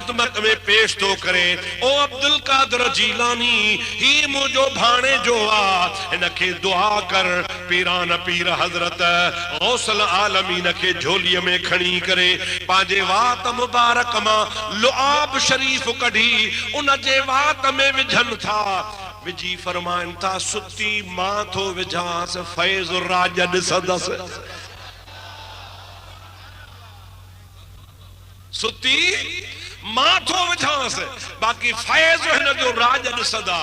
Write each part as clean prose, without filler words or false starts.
खिदमत में पेश तो करे। ओ अब्दुल कादिर जीलानी ही मुझो भाणे जो आ, इनके दुआ कर पीरान पीर हजरत गौसल आलमीन के झोलीअ में खणी करे पांजे वात मुबारक मां लुआब शरीफ कढी उन जे वात में विझन था। विजी फरमाइन था सुती मां थो विझांस फैज़ राज ॾिसंदस। सुती माथो विझांस बाकी फैज़ हिन जो राज ॾिसंदा।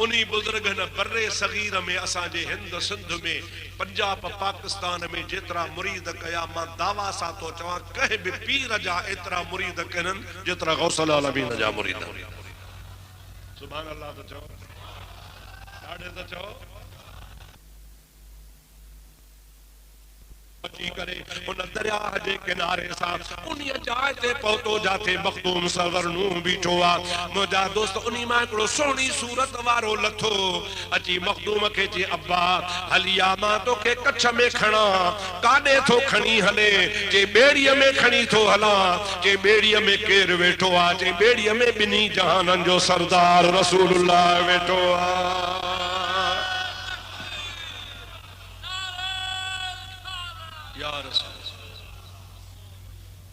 उन्हीं बुजुर्ग न बर्रे सगीर में असांजे हिंद सिंध में पंजाब पाकिस्तान में जेतरा मुरीद कया मां दावा सां तो चवां कंहिं बि पीर जा एतरा मुरीद कनन जेतरा गौसल आलमीन जा मुरीद। सुभान अल्लाह तो चओ, ॾाढे तो चओ। करे उन दरिया जे किनारे सां उन जाइ ते पहुतो जाते मखदूम सरवर नूह बीठो आ। मुंहिंजा दोस्त उन मां हिकिड़ो सुहिणी सूरत वारो लथो अची मखदूम खे चई अब्बा हलिया मां तोखे कच्छ में खणा। काॾे थो खणी हले? जे ॿेड़ीअ में खणी थो हलां। जे ॿेड़ीअ में केरु वेठो आहे? जे ॿेड़ीअ में ॿिन्ही जहाननि जो सरदार रसूलुल्लाह वेठो आहे।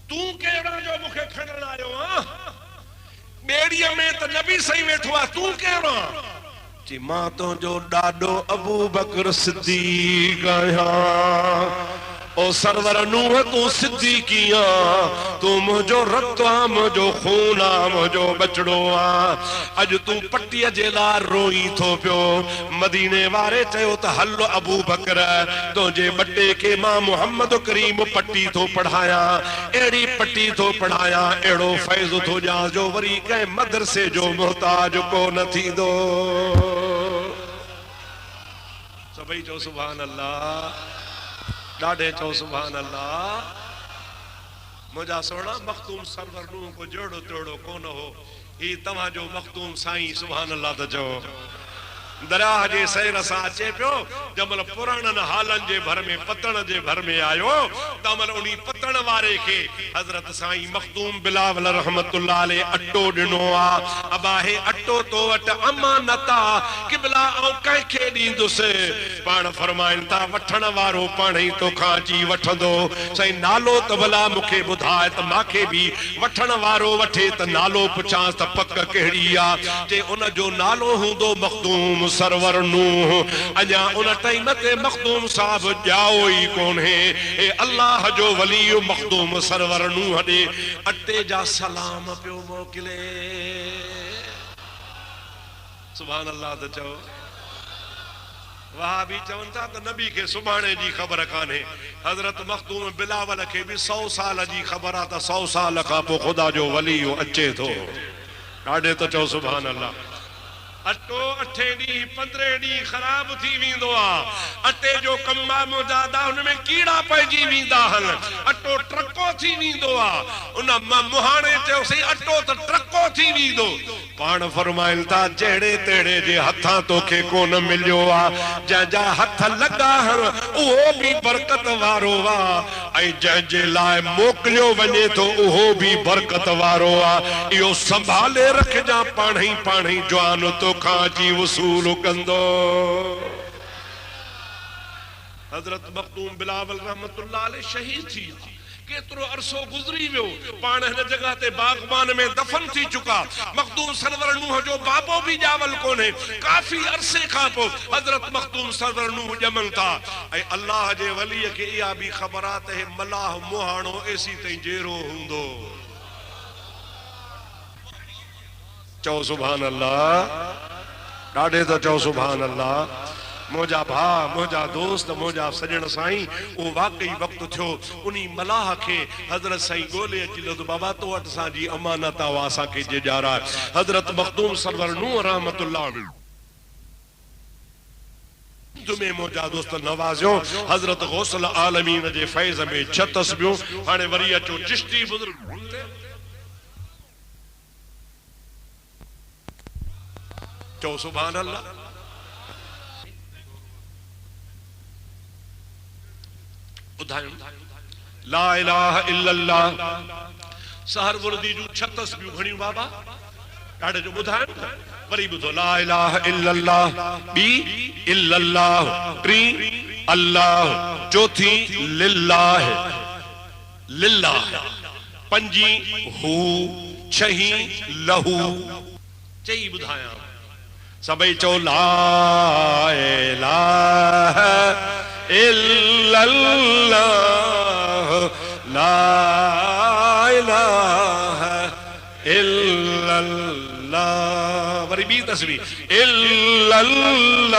तू केड़ा जो मुखे खणण आयो आ? बेड़ीअ में त नबी सही वेठो आ, तू केड़ा? जी मां तो जो ॾाढो अबू बकर सिद्दीक़ आहियां। ओ सरवर नूह तू सिद्दीक़ी आ, तू मुझो रक्त आ, मुझो खून आ, मुझो बचड़ो आ। अज तू पट्टीअ जे लाइ रोई थो पियो। मदीने वारे चयो त हल अबू बकर तुंहिंजे बट्टे के मां मोहम्मद करीम पट्टी थो पढ़ाया। एड़ी पट्टी थो पढ़ाया एड़ो फैज़ थो ॾियां जो वरी कंहिं मदरसे जो मोहताज को न थींदो। सभई चओ सुभान अल्लाह, ॾाढे चओ सुभान अल्लाह। मुंहिंजा सोना मखदूम सरवर नूह को जोड़ो तोड़ो कोन हो। ही तव्हां जो मखदूम साईं सुभान अल्लाह त चओ। दरिया जे सैर सां अचे पियो जमल पुराणनि हालनि जे भर में पतण जे भर में आयो तमल उन्हीं पतण वारे के हजरत साईं मखदूम बिलावल रहमतुल्लाह अलैह अट्टो ॾिनो आ। अबा हे अट्टो तो वट अमानता किबला ऐं कंहिंखे ॾींदुसि। पाण फरमाइनि था वठण वारो पाण ई तोखां अची वठंदो। साईं नालो त भला मूंखे ॿुधाए त मांखे बि वठण वारो वठे त नालो पुछांसि त पक कहिड़ी आहे। जे उन जो नालो हूंदो मखदूम सरवर नूह। अजा उन टाइम ते मखदूम साहब जाओ ही कोन्हे। ए अल्लाह जो वली मखदूम सरवर नूह दे अट्टे जा सलाम पियो मोकिले। सुभान अल्लाह त चओ। वहां भी चवन था त नबी के सुभाणे जी खबर कान्हे। हजरत मखदूम बिलावल के भी 100 साल जी खबर आ त 100 साल खां पोइ ख़ुदा जो वली अचे थो। ॾाढे त चओ सुभान अल्लाह। अटो 8 ॾींहं 15 ॾींहं ख़राब थी वेंदो आहे। अटे जो कम मुजादा हुन में कीड़ा पइजी वेंदा आहिनि। अटो ट्रको थी वेंदो आहे। उन मुहाणे चयोसीं अटो त ट्रको थी वेंदो। पाण फरमाइनि था जहिड़े तहिड़े जे हथां तोखे कोन मिलियो आहे। जंहिंजा हथ लॻा आहिनि उहो बि बरकत वारो आहे ऐं जंहिंजे लाइ मोकिलियो वञे थो उहो बि बरकत वारो आहे। इहो संभाले रखजां पाण ई जवान तो खांची वसूल कंदो। हजरत मखदूम बिलावल रहमतुल्लाह अलैह शहीद थी। केतरो अरसो गुजरी वियो। पाण हिन जगह ते बागबान में दफन थी चुका। मखदूम सरवर नूह जो बाबो भी जावल कोने। काफी अरसे खां पोइ हजरत मखदूम सरवर नूह ॼमन था ऐं अल्लाह जे वली खे इहा भी ख़बरात है मलाह मुहाणो एसी ताईं जेरो हूंदो। चओ सुभान अल्लाह। ॾाढे त चओ सुभान अल्लाह। मुझा भा मुझा दोस्त मुझा सजण साईं वो वाकई वक्त थियो उन्हीं मलाह के हजरत साईं गोले अची लो तो बाबा तो वट सा जी अमानत आ असा के जेजारा। हजरत मखदूम सरवर नूह रहमतुल्लाह तुम्हें मुझा दोस्त नवाज़ियो। हजरत गौसल आलमीन जे फैज़ में 6 तस्बीहों। हाणे वरी अचो चिश्ती बुजुर्ग चो सुभान अल्लाह। ला इलाहा इल्लल्लाह सहर वरदी जू 6 तस्बीहूं घणियूं बाबा ॾाढे जो ॿुधाइनि वरी ॿुधो ला इलाहा इल्लल्लाह ॿी इल्लल्लाह टी अल्लाह चौथी लिल्लाह लिल्लाह पंजी हू छही लहू चई ॿुधायां सभई चओ ला इलाहा इल्लल्लाह ला इलाहा इल्लल्लाह वरी बी तस्बीह इल्लल्लाह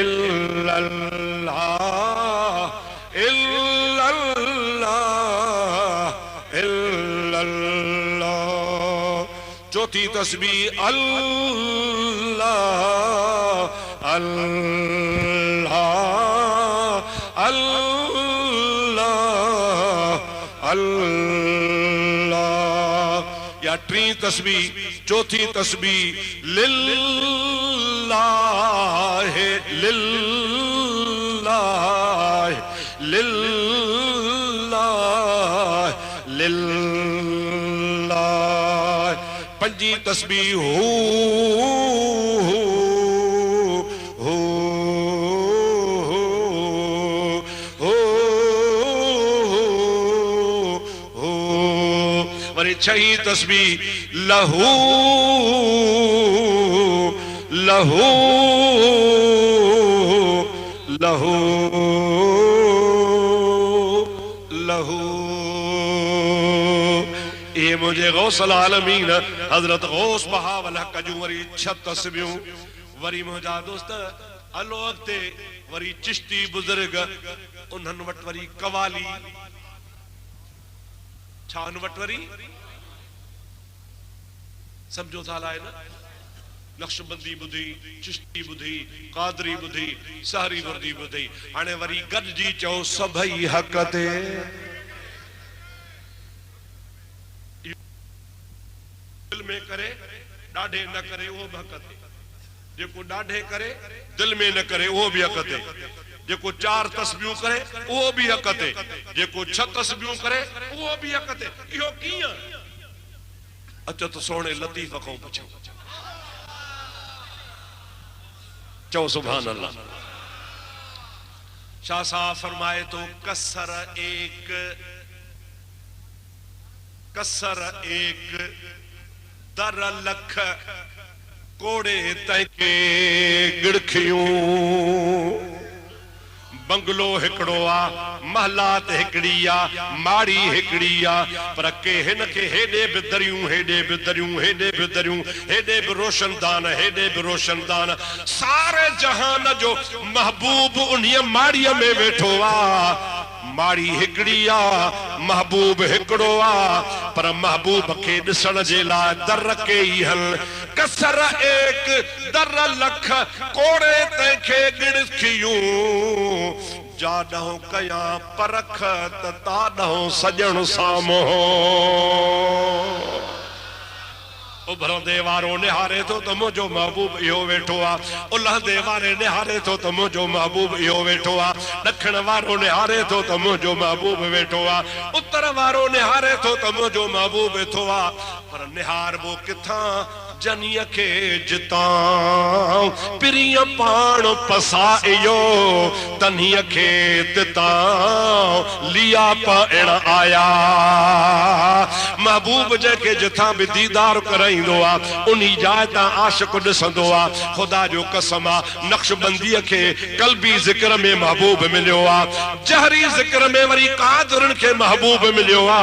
इल्लल्लाह इल्लल्लाह इल्लल्लाह चौथी तस्बीह अल्लाह अल्लाह अल्लाह अल्लाह या टी तस्बीह चौथी तस्बीह लिल्लाह लिल्लाह लिल्लाह लिल्लाह पंजी तस्बीह हू छही तस्बीह लहू लहू लहू लहू ये मुझे गौसल आलमीन हजरत गौस बहावल हक जूं वरी 6 तस्बीहूं वरी मुंहिंजा दोस्त हलो अॻिते वरी चिश्ती बुज़ुर्ग उन्हनि वटि वरी कवाली छा उन वटि वरी समझो था लाए ना नक्शबंदी बुधी चिश्ती बुधी कादरी बुधी सहरी वर्दी बुधी हाणे वरी गॾिजी चओ सभई हक़ ते दिल में करे ॾाढे न करे उहो बि हक़ ते जेको ॾाढे करे दिल में न करे उहो बि हक़ ते जेको 4 तस्बीहूं करे उहो बि हक़ ते जेको 6 तस्बीहूं करे उहो बि हक़ ते इहो कीअं अचो तो सोने लतीफ को पुछो चो सुभान अल्लाह शाह साहब फरमाए तो कसर एक दर लख कोड़े तैके गिड़खियूं बंगलो हिकड़ो आ महलात हिकड़ी आ माड़ी हिकड़ी आ पर के हिन के हेडे भी दरियूं हेडे भी दरियूं हेडे भी दरियूं हेडे भी रोशनदान हेडे भी रोशनदान सारे जहान जो महबूब उन्हीं माड़ीअ में वेठो आ माड़ी हिकड़ी आ महबूब हिकड़ो आ पर महबूब के दिसण जे लाइ दर के ही हल कसर एक दर लख कोड़े तैखे गिड़खियूं जाडो कया परख ताडो सजण सामो उभरंदे वारो निहारे तो मुझो महबूब इहो वेठो आ उलहंदे वारे निहारे तो मुझो महबूब इहो वेठो आ दखण वारो निहारे तो मुझो महबूब वेठो आ उत्तर वारो निहारे तो मुझो महबूब वेठो आ पर निहार वो किथा जनीअ खे जितां प्रिय पाण पसाइयो तनीअ खे तितां लिया पाण आया महबूब जेके जिथां भी दीदार कराईंदो आ उन्हीं जाए ता आशिक ॾिसंदो आ खुदा जो कसम आ नक्शबंदीअ खे कल्बी ज़िक्र में महबूब मिलियो आ जहरी ज़िक्र में वरी कादरन खे महबूब मिलियो आ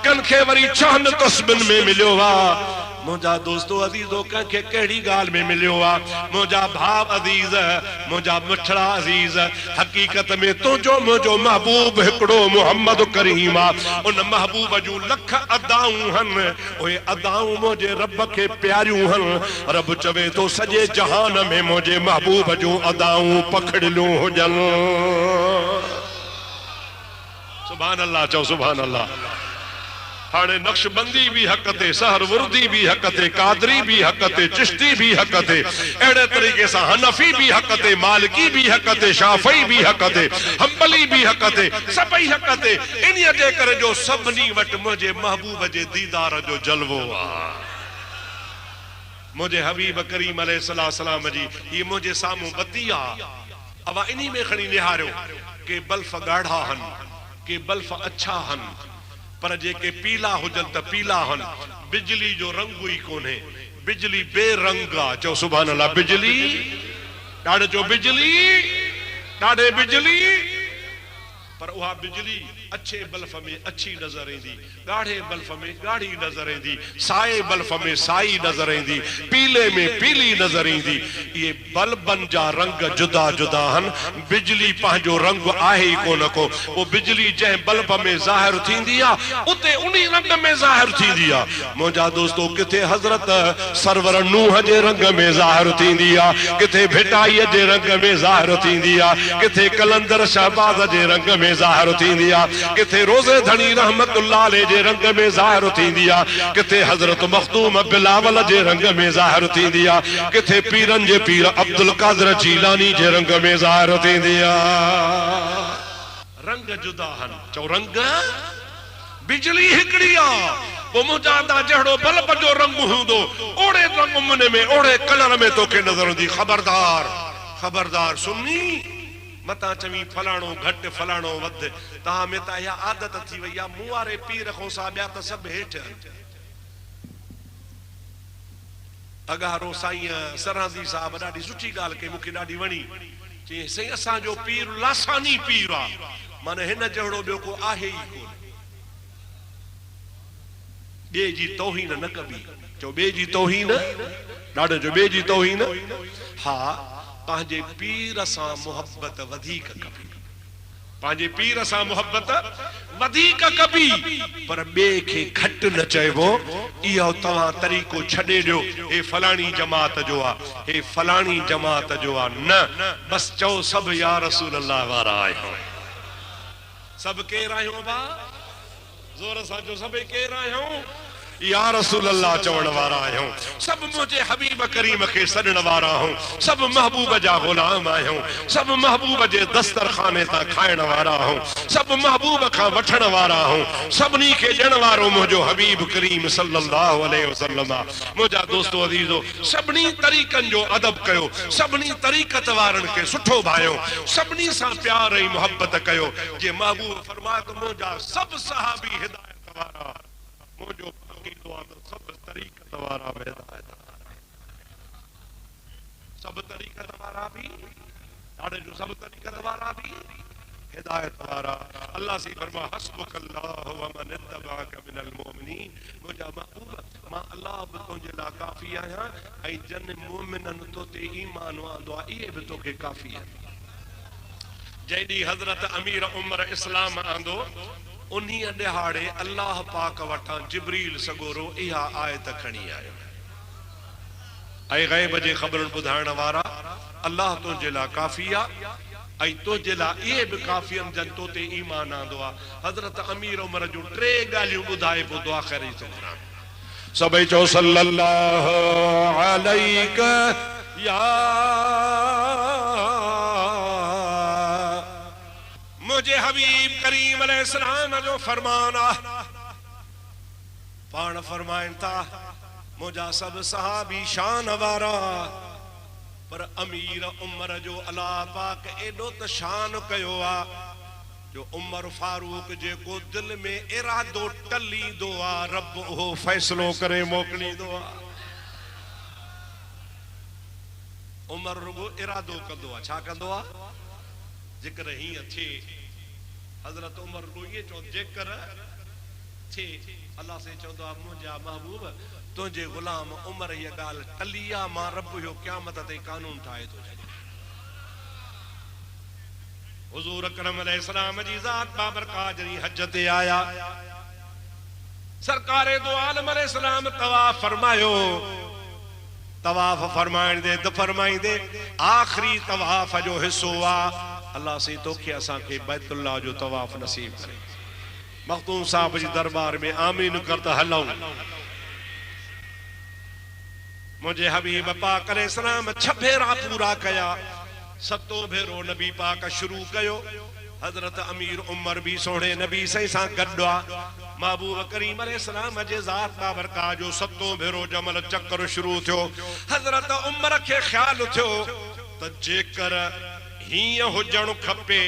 कन खे वरी 6 तस्बीहन में मिलियो आ मुझा दोस्तों अजीजो कंखे केड़ी गाल में मिलियो आ मुझा भाव अजीज मुझा मिठड़ा अजीज हकीकत में तुझो मुझो महबूब हिकड़ो मोहम्मद करीम आ उन महबूब जूं लख अदाऊं हन ओए अदाऊं मुझे रब के प्यारियूं हन रब चवे तो सजे जहान में मुझे महबूब जूं अदाऊं पखड़ियूं हुजन सुभान अल्लाह चो सुभान अल्लाह हाणे नक्शबंदी भी हक ते, सहरवर्दी भी हक ते, कादरी भी हक ते, चिश्ती भी हक ते, अड़े तरीके से हनफी भी हक ते, मालिकी भी हक ते, शाफई भी हक ते, हंबली भी हक ते, सभई हक ते। इन्हीअ जे करे जो सभिनी वटि मुंहिंजे महबूब जे दीदार जो जलवो आहे। मुझे हबीब करीम अलैहिस्सलाम जी ये मुझे सामू बती आ। अब इन्हीं में खड़ी निहारो के बल्फ गाढ़ा हन, के बल्फ अच्छा हन, पर जे के पीला हुजन त पीला हन। बिजली जो रंग ही कोने, बिजली बेरंग आ। चो सुभान अल्लाह। बिजली डाढ़े चो बिजली, डाढ़े बिजली, पर वह बिजली अच्छे बल्फ में अच्छी नजर ईंदी, गाढ़े बल्फ में गाढ़ी नजर ईंदी, साए बल्फ में साई नजर ईंदी, पीले में पीली नजर ईंदी। ये बल्बन जा रंग जुदा जुदा हन। बिजली पंहिंजो रंग आहे ही कोन को। वो बिजली जंहिं बल्ब में ज़ाहिर थींदी आहे उते उन्हीं रंग में ज़ाहिर थींदी आहे। मुंहिंजा दोस्तो किथे हज़रत सरवर नूह जे रंग में ज़ाहिर थींदी आहे, किथे भिटाईअ जे रंग में ज़ाहिर थींदी आहे, किथे कलंदर शहबाज जे रंग में ज़ाहिर थींदी आहे, किथे रोज़े धनी रहमतुल्लाह अलैह जे रंग में ज़ाहिर थींदी आहे, किथे हज़रत मखदूम बिलावल जे रंग में ज़ाहिर थींदी आहे, किथे पीरन जे पीर अब्दुल कादिर जीलानी जे रंग में ज़ाहिर थींदी आहे। रंग जुदा हन। चो रंग बिजली हिकड़ी आहे। वो मुजादा जहड़ो बल्ब जो रंग हूंदो ओड़े रंग में ओड़े कलर में तोखे नजर ईंदी। खबरदार खबरदार सुन्नी मता चवी फलाणो घट फलाणो वध। तहां में त इहा आदत थी वई आहे मूं वारे पीर खां सा ॿिया त सभु हेठि। अगारो साईं सरहंदी साहब ॾाढी सुठी ॻाल्हि कई, मूंखे ॾाढी वणी। चई साईं असांजो पीर लासानी पीर आहे, माना हिन जहिड़ो ॿियो को आहे ई कोन। ॿिए जी तौहीन न कबी। चो ॿिए जी तौहीन, ॾाढो जो ॿिए जी तौहीन। हा, पंहिंजे पीर सां मोहब्बत वधीक कबी, पंहिंजे पीर सां मोहब्बत वधीक कबी, पर ॿिए खे घटि न चइबो। इहो तव्हां तरीक़ो छॾे ॾियो, हे फलाणी जमात जो आहे, हे फलाणी जमात जो आहे। न, बस चओ सभु या रसूल अल्लाह वारा आहियूं। सभु केरु आहियूं बा? ज़ोर सां चओ सभई केरु आहियूं? या रसूल अल्लाह चवण वारा आहियूं। सब मुझे हबीब करीम के सॾण वारा आहियूं। सब महबूब जा गुलाम आहियूं। सब महबूब जे दस्तरखाने तां खाइण वारा आहियूं। सब महबूब खां वठण वारा आहियूं। सभिनी खे ॾियण वारो मुंहिंजो हबीब करीम सल्लल्लाहु अलैहि वसल्लम आहे। मुंहिंजा दोस्तो अज़ीज़ो, सभिनी तरीक़नि जो अदब कयो, सभिनी तरीक़त वारनि खे सुठो भायो, सभिनी सां प्यार ऐं मोहब्बत कयो। जे महबूब फरमाए त मुंहिंजा सभु सहाबी हिदायत वारा, मुंहिंजो सब तरीक़त वारा हिदायत वारा, सब तरीक़त वारा भी ॾाढे जो सब तरीक़त वारा भी हिदायत वारा। अल्लाह से फरमा हस्बुकल्लाहु व मन इत्तबाअक मिनल मोमिनीन। मुंहिंजा महबूब मां अल्लाह बि तुंहिंजे लाइ काफ़ी आहियां ऐं जन मोमिननि तो ते ईमान आंदो आहे इहे बि तोखे काफ़ी आहिनि। जॾहिं हज़रत अमीर उमर इस्लाम आंदो उन्हीं ॾिहाड़े अल्लाह पाक वटां जिब्रील सगोरो इहा आयत खणी आयो। ऐं ग़ैब जे ख़बरुनि ॿुधाइण वारा अल्लाह तुंहिंजे लाइ काफ़ी आहे ऐं तुंहिंजे लाइ इहे बि काफ़ी आहिनि जन तो ते ईमान आंदो आहे। हज़रत अमीर उमर जूं टे ॻाल्हियूं ॿुधाए पोइ दुआ करे थो घुरां। सभई चओ सल्लल्लाहु अलैहि या मुझे हबीब करीम अलैहिस्सलाम जो फरमान आहे। पाण फरमाइन था मुझा सब सहाबी शान वारा, पर अमीर उमर जो अल्लाह पाक एडो त शान कयो आहे जो उमर फारूक जेको दिल में इरादो टलींदो आहे रब उहो फैसलो करे मोकिलींदो आहे। उमर रुगो इरादो कंदो आहे। छा कंदो आहे? जिक्र हीअं थिए। हज़रत उमर को ये चो जेकर थे अल्लाह से चवंदो आहे मुंहिंजा महबूब तुंहिंजे गुलाम उमर ये ॻाल्हि टली आहे, मां रब जो क़यामत ते कानून ठाहे थो छॾियां। हुज़ूर अकरम अलैहिस्सलाम जी ज़ात बाबरकात जॾहिं हज ते आया, सरकारे दो आलम अलैहिस्सलाम तवाफ फरमायो। तवाफ फरमाइण दे त फरमाईंदे आखिरी तवाफ जो हिस्सो आहे अल्लाह से तोखे असां के बैतुल्लाह जो तवाफ नसीब करे। मखदूम साहब जी दरबार में आमीन करता हलऊं। मुझे हबीब पाक अलैहिस्सलाम 6 भेरा पूरा कया, 7 भेरो नबी पाक शुरू कयो। हजरत अमीर उमर भी सोने नबी सही सां गड्डा महबूब करीम अलैहिस्सलाम जे ज़ात बाबरका जो 7 भेरो जमल चक्कर शुरू थियो। हजरत उमर के ख्याल थियो त जेकर हीअं हुजण खपे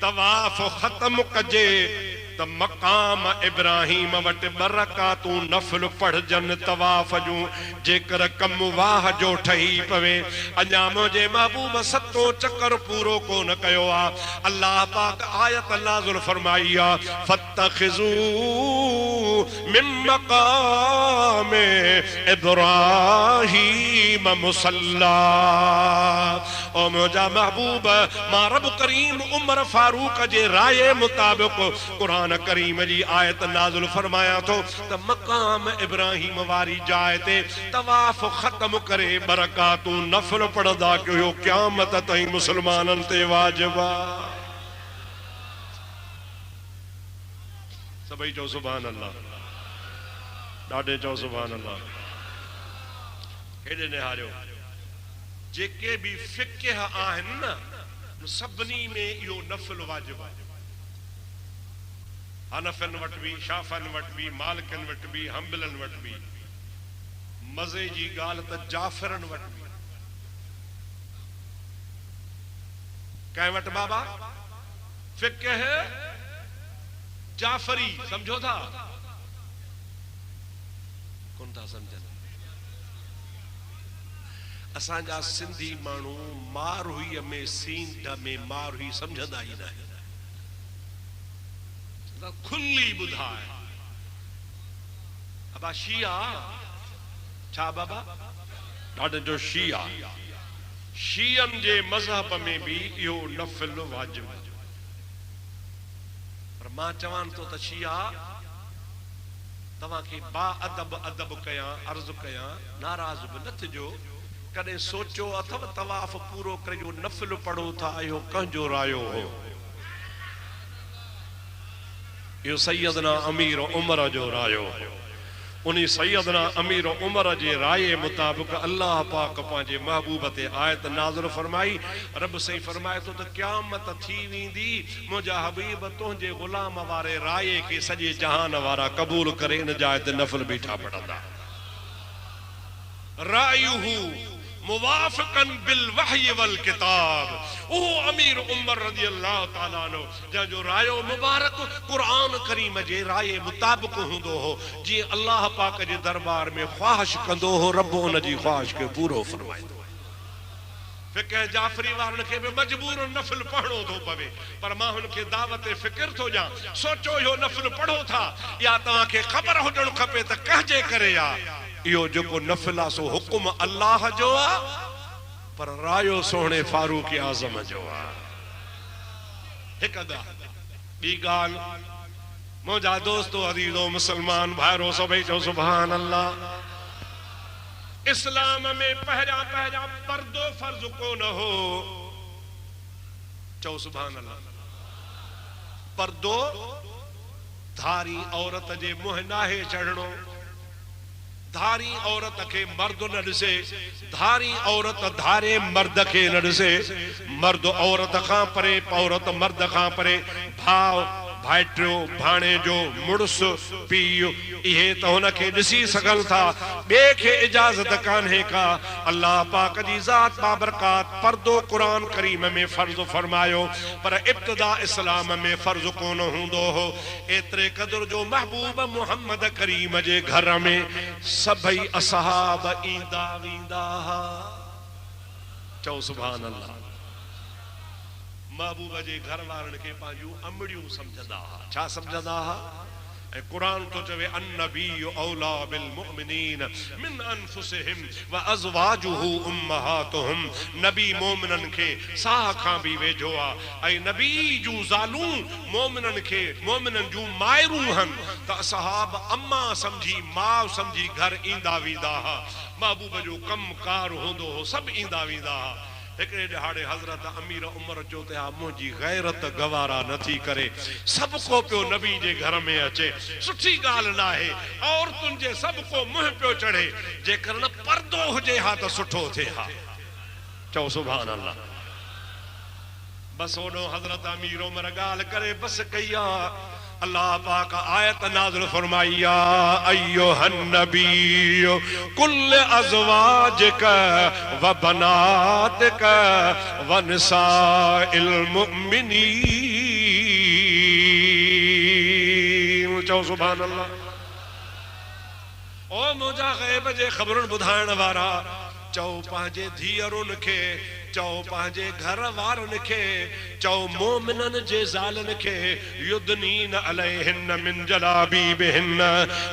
तवाफ खत्म कजे त मकाम इब्राहिम वट बरकातूं नफल पढ़जन तवाफ जूं। जेकर कम वाह जो ठही पवे अञा मुझे महबूब 7 चक्कर पूरो कोन कयो आ। अल्लाह पाक आयत नाज़िल फरमाई आ फत्तखिजू मिन मकाम इब्राहिम मुसल्ला। ओ मुझा महबूब मां रब करीम उमर फारूक जे राय मुताबिक कुरान करीम जी आयत नाज़िल फरमाया तो त मकाम इब्राहिम वारी जाए ते तवाफ खत्म करे बरकातूं नफल पढ़दा कयो क़यामत ताईं मुसलमानन ते वाजिबा। सभई चो सुभान अल्लाह, ॾाढे चो सुभान अल्लाह। हेॾे निहारियो जेके भी फ़िक़्ह आहिनि न सभिनी में इहो नफल वाजिब आहे। हनफन वट भी, शाफन वट भी, मालिकन वट भी, हम्बलन वट भी। मज़े जी ॻाल्हि त जाफ़रन वट भी। कंहिं वट बाबा फ़िक़्ह जाफ़री समझो था कोन था समझनि। असांजा सिंधी माण्हू मारहुईअ में सींध में मारहुई समझंदा ई न आहिनि। खुली बुधाए अबा शिया छा बाबा ॾाढे जो शिया शियन जे मज़हब में भी इहो नफल वाजिब। पर मां चवां तो त शिया तव्हां खे बा अदब अदब कया अर्ज़ कया नाराज़ भी न थिजो। कॾहिं सोचो अथव तवाफ पूरो करे जो नफल पढ़ो था इहो कंहिंजो रायो हो? यो सैयदना अमीर उमर जो रायो। उन्हीं सैयदना अमीर उमर जे राय मुताबिक अल्लाह पाक पांजे महबूब ते आयत नाज़िल फरमाई। रब सही फरमाए तो त क़यामत थी वेंदी मुंहिंजा हबीब तुंहिंजे गुलाम वारे राय के सॼे जहान वारा कबूल करे इन जाए ते नफल बीठा पढ़ंदा। रायुहु मुवाफ़िक़न बिल वही वल किताब। ओ अमीर उमर रज़ी अल्लाह ताला अन्हु जो रायो मुबारक कुरान करीम जे राय मुताबिक हूंदो हो। जी अल्लाह पाक जे दरबार में ख्वाहिश कंदो हो रब उन जी ख्वाहिश के पूरो फरमाईंदो। फ़िक़्ह जाफ़री वारन के भी मजबूर नफल पढ़ो थो पवे। पर मां उनके दावत फ़िक्र थो ॾियां सोचो इहो नफल पढ़ो था या तव्हां खे ख़बर हुजण खपे त कंहिंजे करे आ। इहो जेको नफल आहे सो हुकुम अल्लाह जो आहे पर रायो सोहणे फारूक आज़म जो आहे। हिक ॻाल्हि ॿी ॻाल्हि मुंहिंजा दोस्तो अज़ीज़ो मुसलमान भाइरो सभई चओ सुभान अल्लाह। इस्लाम में पहिरियां पर्दो फर्ज़ कोन हो। चओ सुभान अल्लाह। पर्दो धारी औरत जे मुंहुं नाहे चढ़णो। धारी औरत के मर्द न ॾिसे। धारी औरत धारे मर्द के न ॾिसे। मर्द औरत खां परे औरत मर्द खां परे। भाव भाइटियो भाणे जो मुड़स पीउ इहे त हुनखे ॾिसी सघनि था ॿिए खे इजाज़त कान्हे का। अल्लाह पाक जी ज़ात बाबरकात पर्दो कुरान करीम में फर्ज़ फरमायो पर इब्तिदा इस्लाम में फर्ज़ कोन हूंदो हो। एतिरे क़दुर जो महबूब मुहम्मद करीम जे घर में सभई असहाब ईंदा वेंदा हा। चओ सुभान अल्लाह। महबूब जे घर वारन के पांजू अमड़ियूं समझंदा हा। छा समझंदा हा? ऐ कुरान तो चवे अन्नबिय्यु औला बिल मुमिनीन मिन अनफुसिहिम व अज़वाजुहु उम्महातुहुम। नबी मोमिनन के साह खां भी वेझो आ। ऐ नबी जूं ज़ालूं मोमिनन के मोमिनन जूं मायरूं हन त असहाब अम्मा समझी मां समझी घर ईंदा वेंदा हा। महबूब जो कम कार होंदो हो सब ईंदा वेंदा हा। एकड़े दिहाड़े हजरत अमीर उमर चो ते मुझी गैरत गवारा नथी करे सब को पियो नबी जे घर में अचे सुठी गाल ना है और तुझे सब को मुंह पियो चढ़े जे करन पर्दो हुजे हा तो सुठो थे हा चो सुभान अल्लाह बस ओडो हजरत अमीर उमर गाल करे बस कया अल्लाह पाक आयत नाज़िल फरमाइया अय्युहन नबी कुल अज़वाजिका व बनातिका व निसाइल मुमिनीन चओ सुभान अल्लाह ओ मुझा गैब जे खबरुन बुधाइण वारा चओ पंहिंजे धीअरुनि खे चओ पंहिंजे घर वारनि खे चओ मोमिननि जे ज़ालनि खे युदनीन अलैहिन मिन जलाबीबिहिन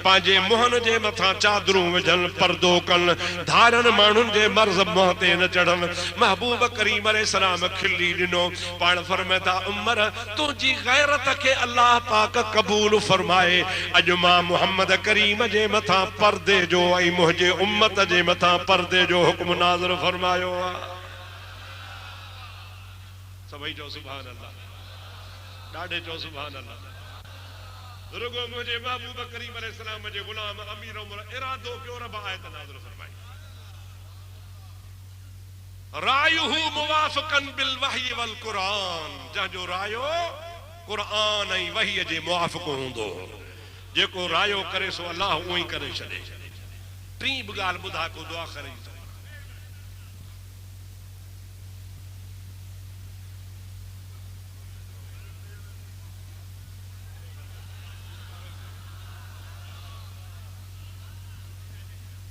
पंहिंजे मुंहनि जे मथां चादरूं विझनि पर्दो कनि धारनि माण्हुनि जे मर्ज़ मुंहं ते न चढ़नि महबूब करीम अलैहिस्सलाम खिली ॾिनो पाण फरमाए उमर तुंहिंजी गैरत खे अल्लाह पाक क़बूल फरमाए अॼु मां मुहम्मद करीम जे मथां पर्दे जो ऐं मुंहिंजे उम्मत जे मथां पर्दे जो हुक्म नाज़िल फरमायो आहे सभई चो सुभान अल्लाह ॾाढे चो सुभान अल्लाह रुगो मुझे महबूब करीम अलैहिस्सलाम जे गुलाम अमीर उमर इरादो क्यों रब आयत नाज़िल फरमाई रायुहु मुवाफ़िक़न बिल वही वल कुरान जंहिंजो रायो कुरान ऐं वही जे मुवाफ़िक़ हूंदो जेको रायो करे सो अल्लाह उहो ई करे छॾे टी बि ॻाल्हि ॿुधा को दुआ करे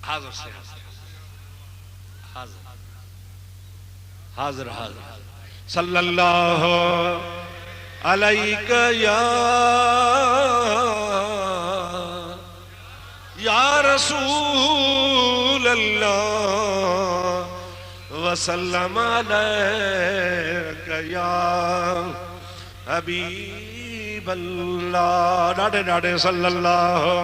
हाजिर से हाजिर हाजिर हाजिर सल्लल्लाहु अलैका या रसूल अल्लाह वसल्लम अलैका या हबीब अल्लाह ॾाढे ॾाढे सल्लल्लाहु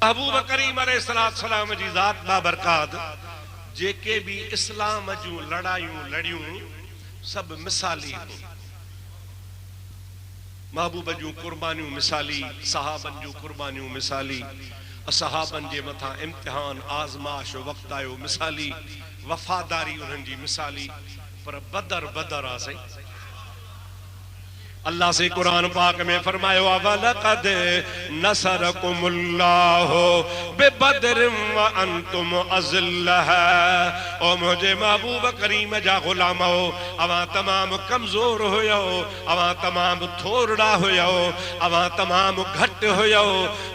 महबूब करीम अलैहिस्सलाम जी ज़ात बाबरकात जेके भी इस्लाम जूं लड़ायूं लड़ियूं सब मिसाली महबूब जूं कुर्बानियूं मिसाली सहाबन जूं कुर्बानियूं मिसाली असहाबन जे मथा इम्तिहान आज़माश वक्त आयो मिसाली वफादारी उन्हनि जी मिसाली पर बदर बदर आ सही अल्लाह से कुरान पाक में फरमायो वलक़द नसरकुमुल्लाहु बिबदरिन व अंतुम अज़िल्लह ओ मुझे महबूब करीम जा गुलाम हो अवां तमाम कमजोर हुयो अवां तमाम थोरड़ा हुयो अवां तमाम घट हुयो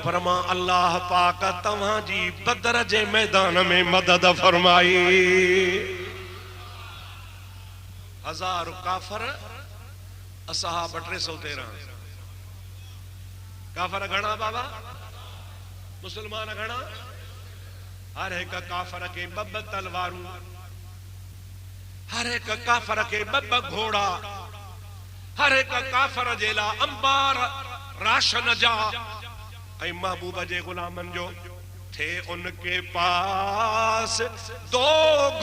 पर मां अल्लाह पाक तवां जी बदर जे मैदान में मदद फरमाई 1000 काफर असहाब 313 काफर घणा बाबा मुसलमान घणा हर एक काफर के बब तलवारूं हर एक काफर के बब घोड़ा हर एक काफर जे ला अंबार राशन जा ऐं महबूब जे गुलामन जो थे उनके पास 2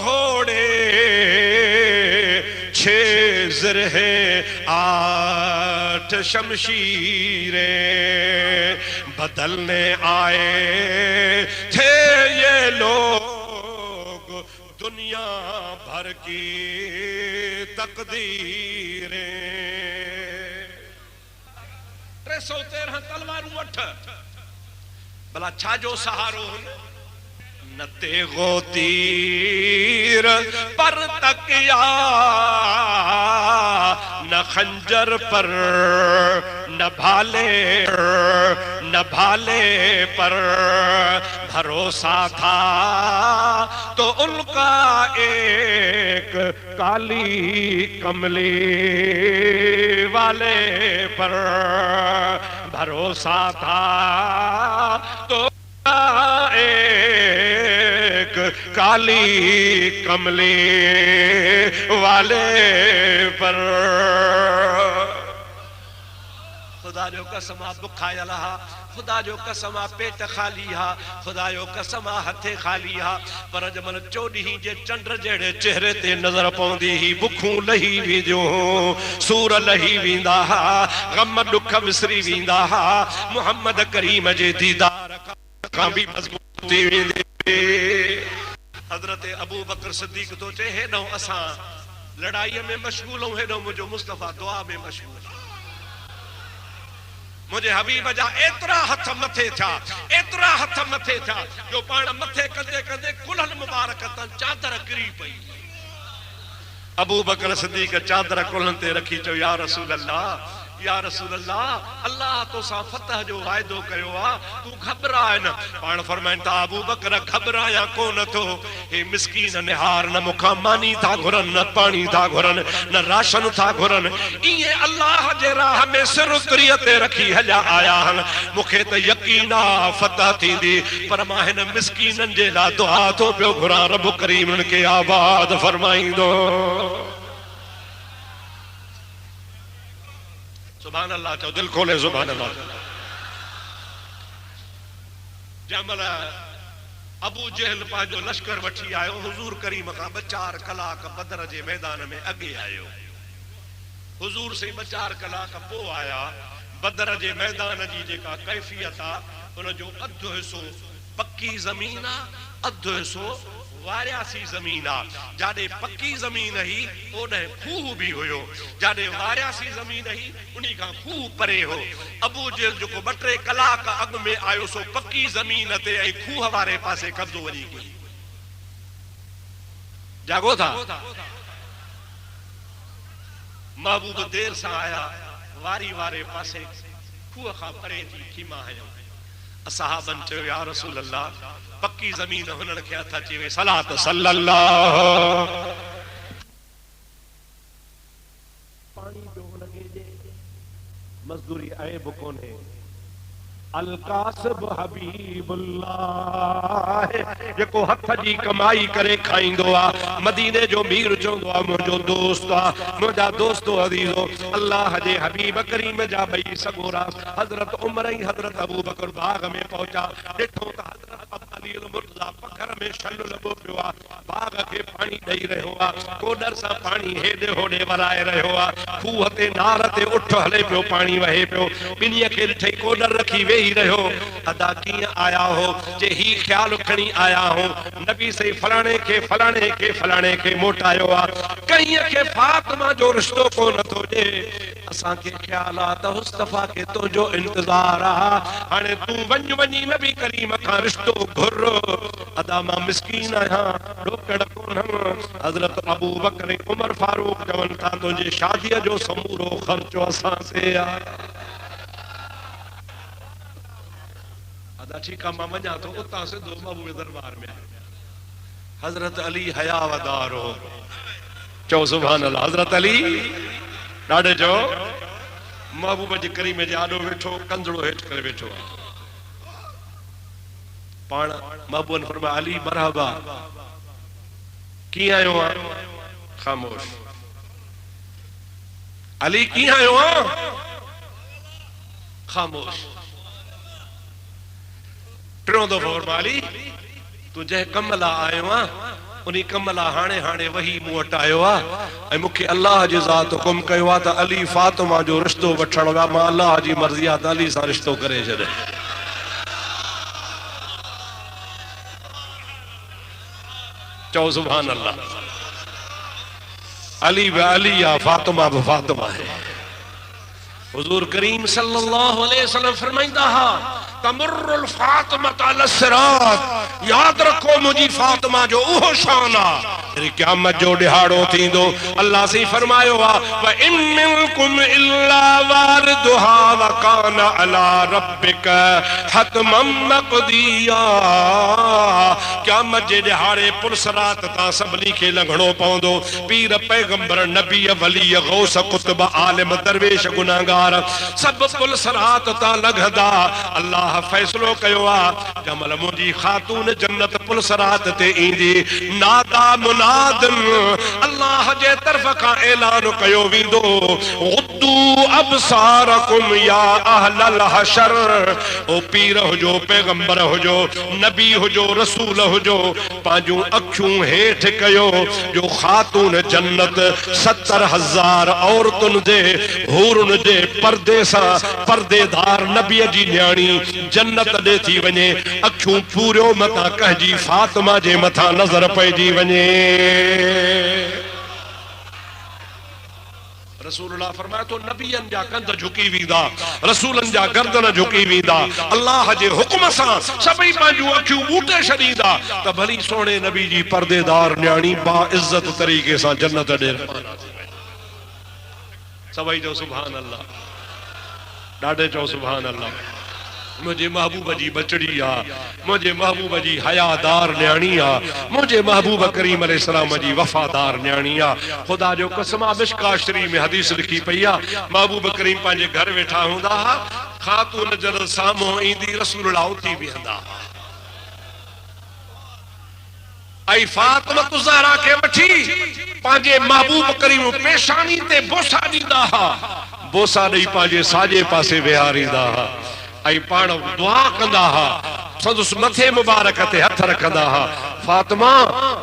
घोड़े 6 ज़रहे 8 शमशीरें बदलने आए थे ये लोग दुनिया भर की तकदीरें 313 तलवारूं 8 भला छा जो सहारो न तेगो तीर पर तकिया न खंजर पर न भाले पर भरोसा था तो उनका एक काली कमली वाले पर भरोसा था तो एक काली कमली वाले पर। खुदा जो कसम बुखायल हा, खुदा जो कसम पेट खाली हा, खुदा जो कसम हथे खाली हा। पर जमल चोॾहीं जे चंड जहिड़े चेहरे ते नज़र पवंदी ही बुखूं लही वेंदियूं, सूर लही वेंदा हा, गम दुख विसरी वेंदा हा। मुहम्मद करीम जे दीदार खां भी मज़बूत थी वेंदे। हज़रत अबू बकर सिद्दीक़ तो चए हेॾो असां लड़ाईअ में मशगूल हूं, हेॾो मुंहिंजो मुस्तफ़ा दुआ में मशगूल। मुझे हबीब जा एतरा हथ मथे था, एतरा हथ मथे था जो पाण मथे कंदे कंदे कुल्हनि मुबारक तन चादर किरी पई। अबू बकर सिद्दीक़ चादर कुल्हनि ते रखी चयो या रसूल अल्लाह, या रसूल अल्लाह, अल्लाह तो सा फतह जो वायदो कयो आ, तू घबराए न। पाण फरमाइन था अबू बकर घबराया कोन थो, हे मिस्कीन निहार न मुखा मानी था घुरन, न पानी था घुरन, न राशन था घुरन। इए अल्लाह जे राह में सिर तुरीअ ते रखी हलिया आया हन। मूंखे त यकीन आ फतह थींदी, पर मां हिन मिस्कीननि जे लाइ दुआ थो पियो घुरां, रब करीम उन्हनि खे आबाद फरमाईंदो। सुभान अल्लाह चो, दिल खोले सुभान अल्लाह। जमल अबू जहल पंहिंजो लश्कर वठी आयो, हुजूर करीम खां 2-4 कलाक बदर जे मैदान में अॻे आयो। हुजूर से 2-4 कलाक पोइ आया। बदर जे मैदान जी जेका कैफियत आ, उन जो अधु हिसो पक्की ज़मीन आ, अधु हिसो वारियासी ज़मीन आ। जाॾे पक्की ज़मीन ही ओॾे खूह भी हुयो, जाॾे वारियासी ज़मीन ही उन्ही खां खूह परे हो। अबू जहल जेको 2-3 कलाक अॻु में आयो सो पक्की ज़मीन ते ऐं खूह वारे पासे कब्ज़ो वरी कई। जागो था? महबूब देर सां आया, वारी वारे पासे खूह खां परे थी खीमा हयो। असहाबन चयो या रसूल अल्लाह, पक्की ज़मीन हुननि खे हथ अची वई। सलात सल्लल्लाहु। पानी जो हुनखे जे मज़दूरी ऐब कोन्हे। अलकासिब हबीबुल्लाह जेको हथ जी कमाई करे खाईंदो आ। मदीने जो मीर चवंदो आ मुंहिंजो दोस्त आ, मुंहिंजा दोस्तो अज़ीज़ो, अल्लाह जे हबीब करीम जा ॿई सॻोरा हज़रत उमर ऐं हज़रत अबू बकर बाग में पहुचा। ॾिठो त हज़रत अली मुर्तज़ा पखर में शल लॻो पियो आ, बाग खे पाणी ॾेई रहियो आ, कोडर सां पाणी हेॾे होॾे वराए रहियो आ। खूह ते नार ते उठ हले पियो, पाणी वहे पियो। ॿिन्हीअ खे ॾिठई कोडर रखी वेही रहियो। अदा कीअं आया हो, जे ही ख्याल खणी आया हो नबी से फलाणे खे फलाणे खे फलाणे खे मोटायो आ, कईं खे फातिमा जो रिश्तो कोन थो ॾे। असांखे ख्याल आ त मुस्तफा खे तुंहिंजो इंतज़ार आ, हाणे तूं वञ वञी नबी करीम खां रिश्तो घुर। अदा मां मिस्कीन आहियां, ॾोकड़ कोन्हमि। हज़रत अबू बकर उमर फारूक चवनि था तुंहिंजी शादीअ जो समूरो ख़र्चो असां ते आ। ठीक है, मां वञा तो उतां सिधो महबूब दरबार में। हजरत अली हयावदार हो, चो सुभान अल्लाह। हजरत अली ॾाढे चो महबूब जे करीम जे आॾो वेठो, कंदड़ो हेठि करे वेठो आहे। पाण महबूब ने फरमाया अली मरहबा, कीअं आयो आहे? ख़ामोश। अली कीअं आयो आहे? ख़ामोश। टियों दफ़ो फरमाया अली तूं जंहिं कम लाइ आयो आहे उन्ही कम लाइ हाणे हाणे वही मूं वटि आयो आहे, ऐं मूंखे अल्लाह जे ज़ात हुकुम कयो आहे त अली फातिमा जो रिश्तो वठण विया। मां अल्लाह जी मर्ज़ी आहे त अली सां रिश्तो करे छॾे। चओ सुभान अल्लाह। अली बि अली आहे, फातिमा बि फातिमा है। हुजूर करीम सल्लल्लाहु अलैहि वसल्लम फरमाइंदा हा तमरुल फातिमा अल सिरात, याद रखो मुझी फातिमा जो उहो शान आ क़यामत जो दिहाड़ो थींदो। अल्लाह से फरमायो आ व इन मिनकुम इल्ला वारिदुहा व कान अला रब्बिका हतमम मक़दिया। क़यामत जे ॾिहाड़े पुलसरात तां सभिनी खे लंघणो पवंदो। पीर पैगंबर नबी वली गौस कुतुब आलिम दरवेश गुनाहगार सब पुलसरात तां लंघदा। अल्लाह फैसलो कयो आ जमल मुंहिंजी खातून जन्नत पुलसरात ते ईंदी। नादा मुनादिन अल्लाह जे तरफ खां ऐलान कयो वेंदो उद्दू अबसारकुम या अहलल हशर। ओ पीर हुजो पैगंबर हुजो नबी हुजो रसूल हुजो पांजू अखियूं हेठ कयो जो खातून जन्नत 70,000 औरतुन जे हूरुन जे पर्दे सां पर्देदार नबी जी न्याणी जन्नत ॾे थी वञे। अखियूं पूरियो मथां कहजी फातिमा जे मथां नज़र पइजी वञे। रसूलुल्लाह फरमाए तो नबियन जा कंध झुकी वींदा रसूलन जा गर्दन झुकी वींदा। अल्लाह जे हुक्म सां सभई पंहिंजूं अखियूं बूटे छॾींदा त भली सोने नबी जी पर्देदार न्याणी बा इज्जत तरीक़े सां जन्नत ॾे रवाना थी वञे। सभई जो सुभान अल्लाह, ॾाढे चओ सुभान अल्लाह। मुझे महबूब जी बचड़ी आ, मुझे महबूब जी हयादार न्याणी आ, मुझे महबूब करीम अलैहिस्सलाम जी वफादार न्याणी आ। खुदा जो कसम आ मिशका शरीफ में हदीस लिखी पई आ महबूब करीम पंहिंजे घर वेठा हूंदा हा खातून जॾहिं साम्हूं ईंदी रसूलुल्लाह उथी बीहंदा। आई फातिमा ज़हरा खे वठी पंहिंजे महबूब करीम पेशानी ते बोसा ॾींदा हा। बोसा ॾेई पंहिंजे साॼे पासे विहारींदा हा। आई पाण दुआ कंदा हा। संदुस मथे मुबारक ते हथ रखंदा हा। फातिमा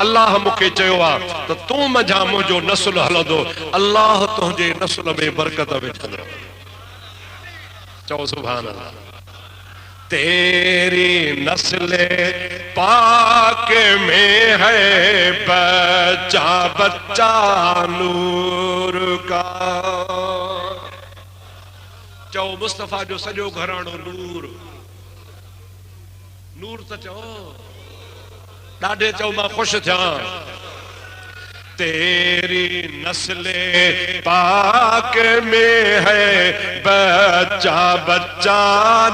अल्लाह मूंखे चयो आहे त तूं मंझां मुंहिंजो नस्ल हलंदो अल्लाह तुंहिंजे नस्ल में बरकत विझंदो। चओ सुभान अल्लाह। तेरी नस्ल पाक में है बच्चा बच्चा नूर का। चओ मुस्तफा जो सॼो घराणो नूर नूर त चओ ॾाढे चओ मां ख़ुशि थियां। तेरी नस्ल पाक में है बच्चा बच्चा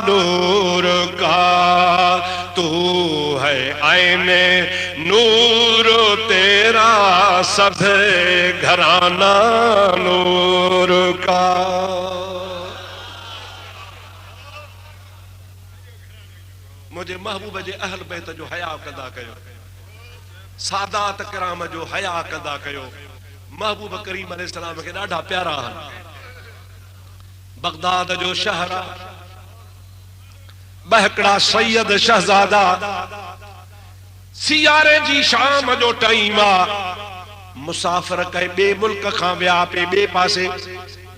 नूर का। तू है आईने नूर तेरा सब घराना नूर का। मुझे महबूब जे अहल बैत जो हया कदा कयो, सादात किराम जो हया कदा कयो। महबूब करीम अलैहिस्सलाम के ॾाढा प्यारा आहिनि। बगदाद जो शहर बहकड़ा सैयद शहजादा सियारे जी शाम जो टाइम आ। मुसाफिर कई बे मुल्क खां विया पे बे पासे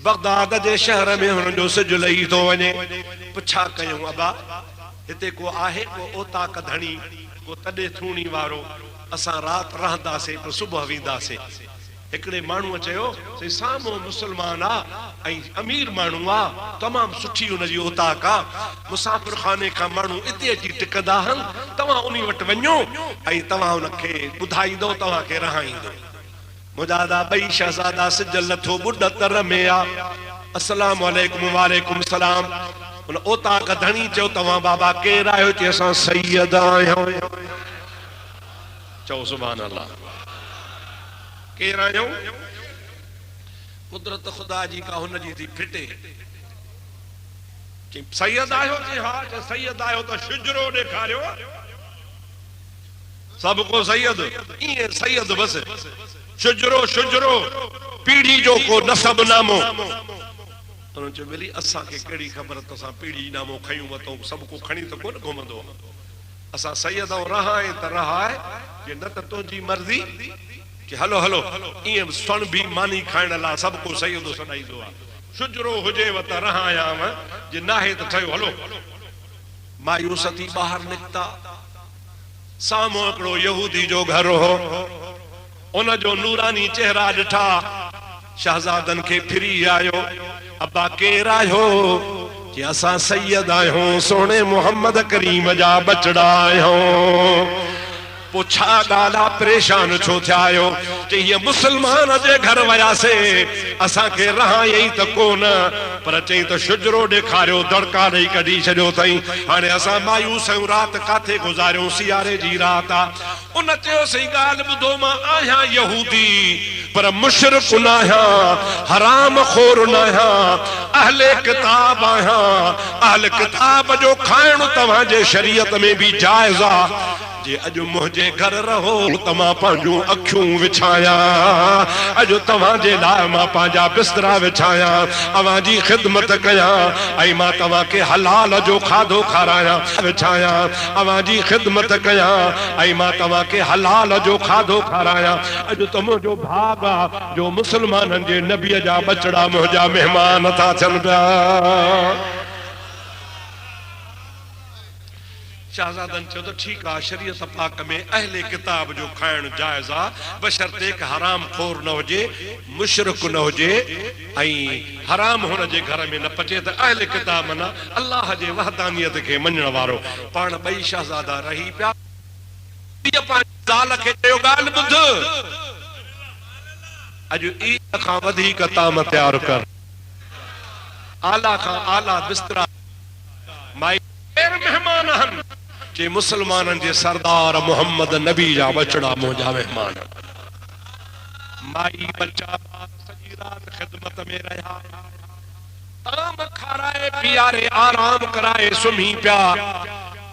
बगदाद जे शहर में हुन जो सिज लही तो वञे। पुछा कयूं अबा हिते को आहे को ओता कधणी को तॾे थूणी वारो असां रात रहंदासीं तो सुबह वेंदासीं। हिकिड़े माण्हूअ चयो से साम्हूं मुसलमान आ ऐं अमीर माण्हू आ तमामु सुठी हुनजी ओताक आ। मुसाफ़िर खाने खां माण्हू इते अची टिकंदा आहिनि। तव्हां उन वटि वञो ऐं तव्हां हुनखे ॿुधाईंदो तव्हांखे रहाईंदो। मुजादा ॿई शहज़ादा सिज लथो ॿुॾ तर में आ। अस्सलाम वालेकुम वालेकुम सलाम। उन ओताक धणी चयो तव्हां बाबा केरु आहियो? चई असां सैयद आहियूं। चओ सुभान अल्लाह। केरु आहियूं? कुदरत खुदा जी का हुन जी थी फिटे। सैयद आहियो? चई हा। सैयद आहियो त शुजरो ॾेखारियो। सब को सैयद ईअं सैयद बस शुजरो शुजरो पीढ़ी जो को नसब नामो। उन्होंने चयो मिली असांखे कहिड़ी ख़बर त असां पीढ़ी नामो खयूं वठूं सभु को खणी त कोन घुमंदो। असां सैयद ऐं रहाए त रहाए जे न त तुंहिंजी मर्ज़ी कि हलो हलो ईअं सुण बि मानी खाइण लाइ सभु को सैयद सॾाईंदो आहे। शुजरो हुजेव त रहायाव जे नाहे त ठहियो हलो। मायूस थी ॿाहिरि निकिता। साम्हूं हिकिड़ो यहूदी जो घर हो। उन जो नूरानी चेहरा ॾिठा। शहज़ादनि खे फिरी आयो। अब्बा केरु आहियो? कि असां सैयद आहियूं सोने मोहम्मद करीम जा बचड़ा आहियूं। पुछा गाला परेशान छो थिया आयो जे ये मुसलमान जे घर वयासे असा के रहा यही त कोन पर चई त शुजरो ॾेखारियो दड़का ॾेई कढी छॾियो अथई हाणे असां मायूस आहियूं रात काथे गुज़ारियूं सियारे जी रात आ उन चयो सही ॻाल्हि ॿुधो मां आहियां यहूदी पर मुशरिक न आहियां हराम खोर न आहियां अहले किताब आहियां अहल किताब जो खाइण तव्हांजे शरीयत में भी जाइज़ आ जे अज मुझे घर रहो तमा पांजू अखियूं विछाया अज तवाजे लाइ मां पांजा बिस्तरा विछाया अवां जी खिदमत कया ऐं मां तवा के हलाल जो खाधो खाराया विछाया अवां जी खिदमत कया ऐं मां तवा के हलाल जो खाधो खाराया अज तो मुझो भागा जो मुसलमानन जे नबी जा बचड़ा मुझा मेहमान था थियन पिया शहजादन चो तो ठीक आ शरीयत पाक में अहले किताब जो खाइण जायज़ आ बशर्ते कि हराम खोर न होजे मुशरिक न होजे ऐं हराम हुन जे घर में न पचे त अहले किताब न अल्लाह जे वहदानियत के मञण वारो पाण बई शहजादा रही पिया पंहिंजी ज़ाल खे चयो ॻाल्हि ॿुध अॼु ईद खां वधीक ताम तयार कर आला खां आला बिस्तरा माई मेहमान आहिनि जे मुसलमानन जे सरदार मोहम्मद नबी जा बचड़ा मुझा मेहमान माई बच्चा सजी रात खिदमत में रहा ताम खाराए पियारे आराम कराए सुम्ही पिया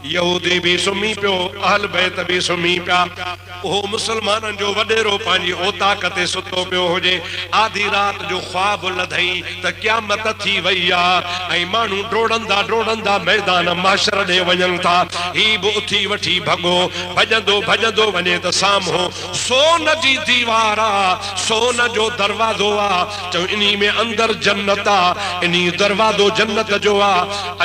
यहूदी भी सुम्ही पियो अहल बैत भी सुम्ही पिया ओ मुसलमानन जो वडेरो पांजी ओताक ते सुतो पियो होजे आधी रात जो ख्वाब लधई त क़यामत थी वई आ ऐं मानू डोड़ंदा मैदान माशर दे वञन था ही भी उथी वठी भगो भजंदो वने त सामो सोन जी दीवार आ सोन जो दरवाजो आ चो इनी में अंदर जन्नत आ इनी दरवाजो जन्नत जो आ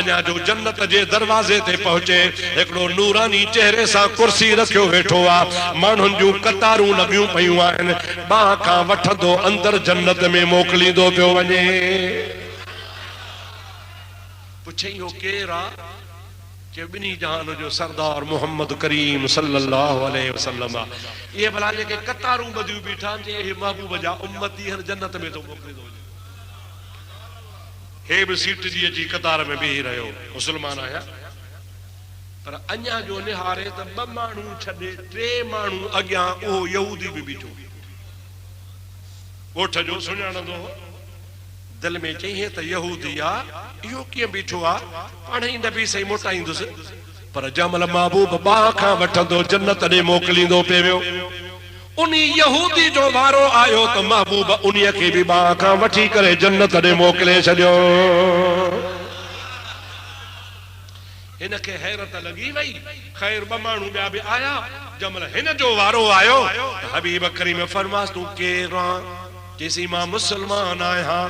अञा जो जन्नत जे दरवाजे ते पहुंचे एकड़ो नूरानी चेहरे सा कुर्सी रखियो वेठो आ मानुन जो कतारूं लगियूं पयूं आहिनि बाह खां वठंदो अंदर जन्नत में मोकलींदो पियो वञे पुछई हो केर आ के बिनी जहान जो सरदार मोहम्मद करीम सल्लल्लाहु अलैहि वसल्लम आ ये भला जेके कतारूं बदियूं बीठा जे हे महबूब जा उम्मती हर जन्नत में तो मोकलींदो हे भी सीट जी अची कतार में बीही रहियो मुसलमान आया पर अञा जो निहारे त ब मानू छडे टे मानू अग्या ओ यहूदी भी बीठो ओठ जो सुञाणंदो दिल में चई त यहूदी आ इहो कीअं बीठो आ पाण ई नबी सही मोटाईंदुसि पर जमल महबूब बाह खां वठंदो जन्नत ॾे मोकलींदो पियो उनी यहूदी जो वारो आयो त महबूब उन्हीअ खे भी बाह खां वठी करे जन्नत ॾे मोकले छॾियो इनके हैरत लगी वही खैर ब मानू ॿिया भी आया जमल हिन जो वारो आयो हबीब करीम फरमास तू केरा जेसी मां मुसलमान आया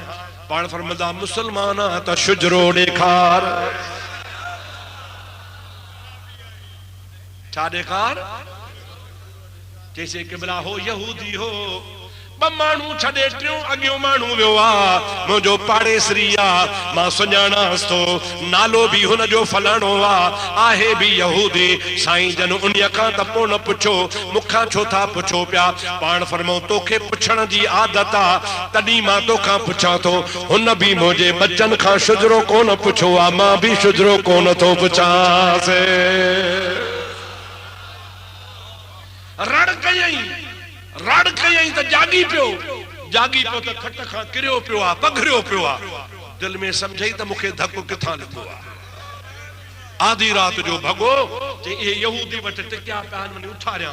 पाण फरमादा मुसलमान आ त शुजरो ॾेखार छा ॾेखार जैसे किबला हो यहूदी हो ब मानू छडे टियों अगियो मानू वियो आ मुझो पाड़ेसरी आ मां सुञाणास तो नालो भी हुन जो फलाणो आ आहे भी यहूदी साईं जन उन्हीअ खां त पोइ न पुछो मुखां छो था पुछो पिया पाण फरमाऊं तोखे पुछण जी आदत आ तॾहिं मां तोखां पुछां थो हुन भी मुझे बच्चन खां शुजरो कोन पुछो आ मां भी शुजरो कोन थो पुछांस रड़ कयई त जागी पियो त खट खां किरियो पियो आ पघरियो पियो आ दिल में समझई त मूंखे धक्को किथां लॻो आ आधी रात जो भगो जे ये यहूदी वट टिकिया पिया वञी उथारिया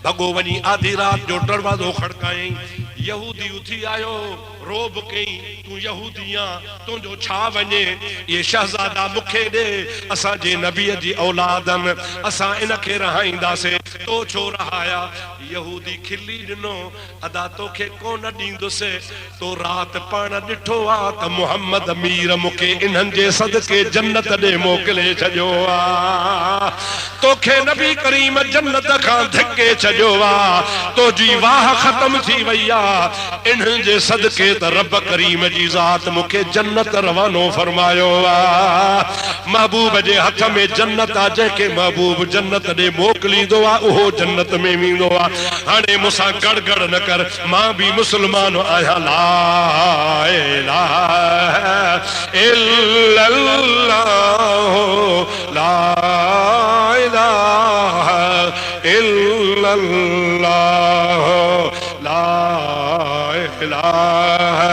भगो वञी आधी रात जो दरवाजो खड़कायई यहूदी उथी आयो रोब कई तू यहूदी आ तुझो छा वने ये शहजादा मुखे दे असा जे नबी जी औलादन असा इनके रहाइंदासे तो छो रहाया यहूदी खिली दिनो अदा तोखे कोन दींदुसे तो रात पाण डिठो आ त मोहम्मद मीर मुके इन्हन जे सदके जन्नत दे मोकले छजो आ तोखे नबी करीम जन्नत खां धके छजो आ तो जी वाह खत्म थी वई आ इन जे सदके त रब करीम जी ज़ात मुखे जन्नत रवानो फरमायो महबूब जे हथ में जन्नत आ जंहिंखे महबूब जन्नत ॾे मोकिलींदो आहे उहो जन्नत में वेंदो आहे। हाणे मूंसां गड़गड़ न कर, मां भी मुसलमान आहियां। ला इलाहा इल्लल्लाह ला इलाहा इल्लल्लाह ला इलाहा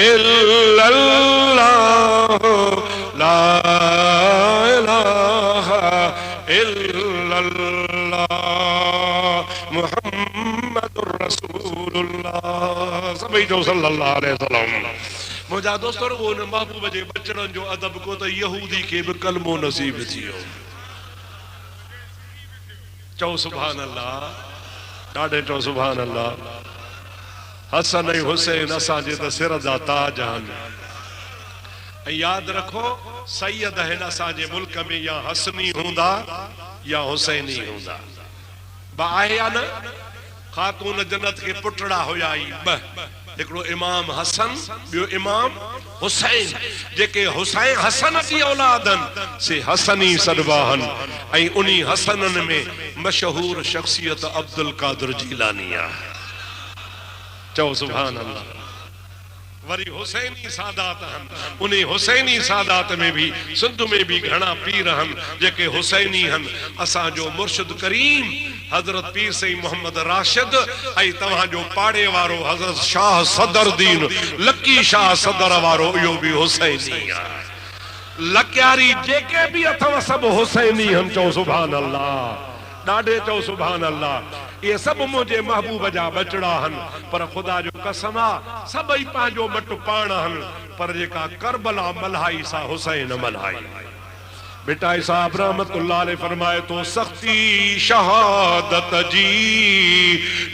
इल्लल्लाह ला इलाहा इल्लल्लाह मुहम्मदुर रसूलुल्लाह सभी जो सल्लल्लाहु अलैहि वसल्लम। मुझा दोस्तों वो न महबूब जे बचड़न जो अदब को तो यहूदी के भी कलमो नसीब थियो। चौ सुभान अल्लाह, ॾाढे चौ सुभान अल्लाह। हसन ऐं हुसैन असांजे त सिर जा ताज आहिनि। ऐं यादि रखो सैयद हिन असांजे मुल्क में या हसनी हूंदा या हुसैनी हूंदा। आहे या न? खातून जन्नत के पुटड़ा हुया ॿ, हिकिड़ो इमाम हसन, ॿियो इमाम हुसैन। जेके हुसैन हसन जी औलादनि से हसनी सॾिबा आहिनि। ऐं उन्ही हसननि में मशहूर शख्सियत अब्दुल कादिर जीलानी आहे। चओ सुभान अल्लाह। वरी हुसैनी सादात आहिनि। उन्ही हुसैनी सादात में भी सिंध में भी घणा पीर आहिनि जेके हुसैनी आहिनि। असांजो मुर्शिद करीम हजरत पीर सईद मोहम्मद राशिद ऐं तव्हांजो पाड़े वारो हजरत शाह सदरुद्दीन लकी शाह सदर वारो इहो भी हुसैनी आहे। लकियारी जेके भी अथव सभु हुसैनी आहिनि। चओ सुभान अल्लाह, ॾाढे चओ सुभान अल्लाह। ये सब मुझे महबूब जा बचड़ा हन, पर खुदा जो कसम आ सभई पंहिंजो मटु पाण हन। पर जेका करबला मल्हाई सा हुसैन मल्हाई। बेटा साहब रहमतुल्लाह अलैह फरमाए तो सख्ती शहादत जी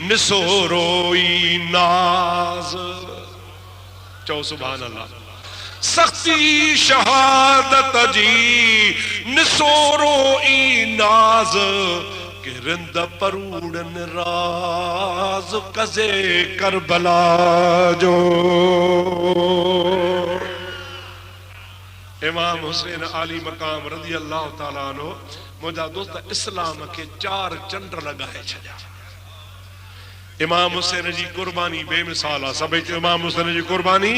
निसोरोई नाज। चो सुभान अल्लाह। सख्ती शहादत जी निसोरोई नाज के रिंद परूड़न राज कज़े करबला जो। इमाम हुसैन आली मकाम रज़ी अल्लाह ताला अन्हु मुझा दोस्त इस्लाम के 4 चंड लगाए छॾिया। इमाम हुसैन जी कुर्बानी बेमिसाल आहे। सभई इमाम हुसैन जी कुर्बानी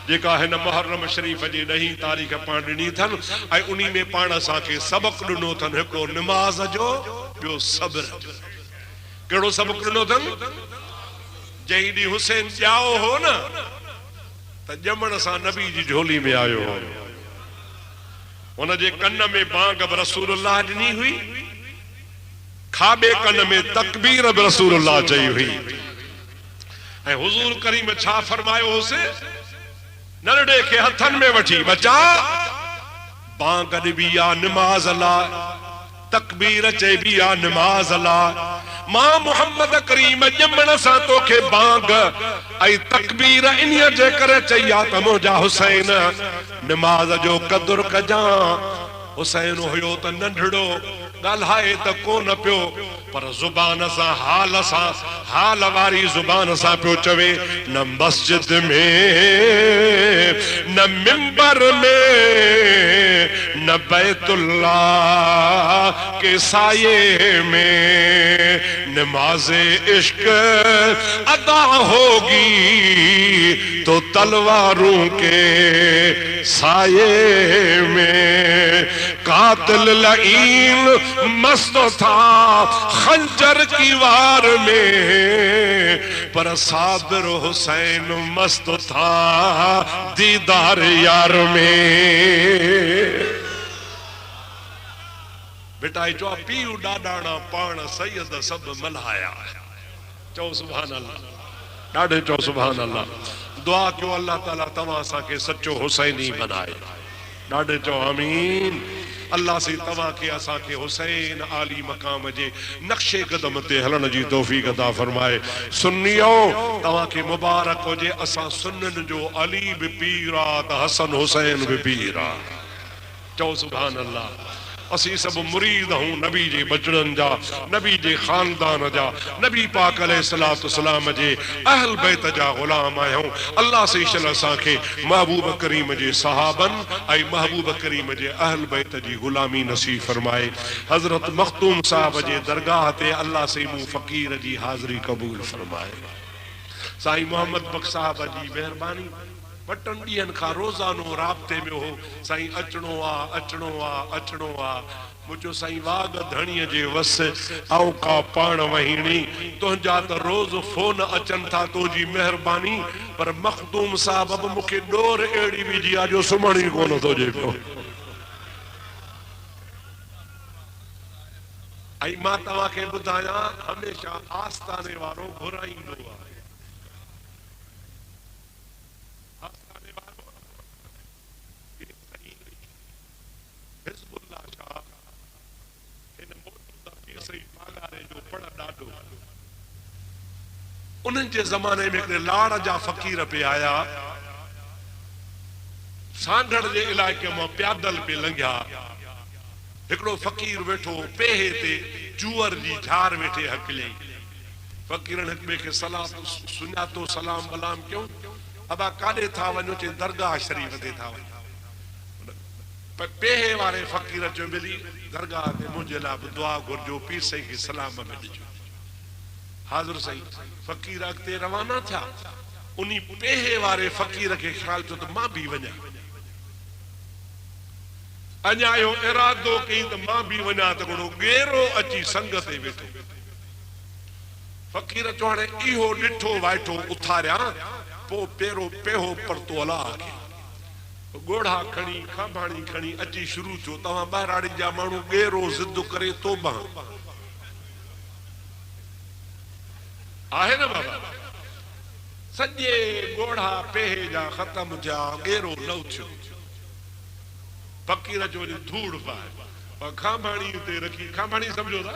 जेका हिन मुहर्रम शरीफ जी 10 तारीख़ पाण ॾिनी अथनि ऐं उन्ही में पाण असांखे सबक ॾिनो अथनि। हिकिड़ो निमाज़ जो, ॿियो सब्र जो। कहिड़ो सबक ॾिनो अथनि? जंहिं ॾींहुं हुसैन ॼाओ हो न त ॼमण सां नबी जी झोली में आयो हो। हुन जे कन में बांग बि रसूलुल्लाह ॾिनी हुई, खाॿे कन में तकबीर बि रसूलुल्लाह चई हुई। ऐं हुज़ूर करीम छा फरमायो होसे? नरड़े के हथन में वठी बचा बांग ॾिबी आ निमाज़ ला, तकबीर चइबी आ निमाज़ ला। मां मोहम्मद करीम ॼमण सां तोखे बांग ऐं तकबीर इन्हीअ जे करे चई आ त मुंहिंजा हुसैन निमाज़ जो क़दुरु कजां। हुसैन हुयो त नंढड़ो, ॻाल्हाए त कोन पियो, पर ज़ुबान सां हाल वारी ज़ुबान सां पियो चवे। न मस्जिद में न मिंबर में न बैतुल्लाह के साये में नमाज़े इश्क अदा होगी तो तलवारों के साये में। कातिल लईन मस्त था खंजर की वार में, पर साबिर हुसैन मस्त था दीदार यार में। बेटा जो पीउ ॾाॾाणा पाण सैयद सब मल्हाया। चओ सुभान अल्लाह, ॾाढे चओ सुभान अल्लाह। दुआ कयो अल्लाह ताला तव्हां असांखे सच्चो हुसैनी बनाए। ॾाढे चओ आमीन। अल्लाह से तव्हां के असांखे हुसैन आली मकाम जे नक्शे कदम ते हलण जी तौफीक अता फरमाए। सुन्नियो तव्हां के मुबारक हुजे। असां सुन्नन जो अली भी पीर आ त हसन हुसैन भी पीर आ। चओ सुभान अल्लाह। असी सब मुरीद हूं नबी जे बचड़न जा, नबी जे खानदान जा, नबी पाक अलैहिस्सलातु वस्सलाम जे अहल बैत जा गुलाम आहियूं। अल्लाह से ईशल असांखे महबूब करीम जे सहाबन ऐं महबूब करीम जे अहल बैत जी गुलामी नसीब फरमाए। हजरत मखतूम साहब जे दरगाह ते अल्लाह से मूं फकीर जी हाज़री कबूल फरमाए। साईं मोहम्मद बख्श साहब जी मेहरबानी बटन ॾींहंनि खां रोज़ानो राब्ते में हो। साईं अचणो आ अचणो आ अचणो आ। मुझो साईं वाग धणीअ जे वस आऊं का पाण वहीणी, तुंहिंजा त रोज़ फोन अचनि था तुंहिंजी मेहरबानी, पर मखदूम साहब बि मूंखे डोर अहिड़ी विझी आहे जो सुम्हण ई कोन थो अचे पियो। ऐं मां तव्हांखे ॿुधायां, हमेशह आस्ताने वारो घुराईंदो आहे। उन्हनि जे ज़माने में हिकिड़े लाड़ जा फ़कीर पे आया, सांगड़ जे इलाइक़े मां प्यादल पे लंघिया। हिकिड़ो फ़कीर वेठो पेहे ते जूअर जी झार वेठे हकले। फ़कीरनि हिक ॿिए खे सलाम सुञातो, सलाम वलाम कयूं। अबा काॾे था वञो? चई दरगाह शरीफ़ ते था वञो। पेहे वारे फ़कीर चयो मिली दरगाह ते मुंहिंजे लाइ बि दुआ घुरजो, पीर साईं खे सलाम में ॾिजो। हाज़िर साईं फ़कीर अॻिते रवाना थिया। उन पेहे वारे फ़कीर खे ख़्याल थियो त मां बि वञा। अञा इहो इरादो कई त मां बि वञा त हिकिड़ो गेरो अची संग ते वेठो। फ़कीर चयो हाणे इहो ॾिठो वाइठो उथारिया, पोइ पेरो पेहो परतो अला खे गोढ़ा खणी खांभाणी खणी अची शुरू थियो। तव्हां ॿाहिराड़ी जा माण्हू गेरो ज़िद करे तोबा आहे न बाबा, सॼे गोढ़ा पेहे जा ख़त्म थिया, गेरो न उथियो। फ़कीर जो धूड़ पाए खांभाणी ते रखी, खांभाणी सम्झो था,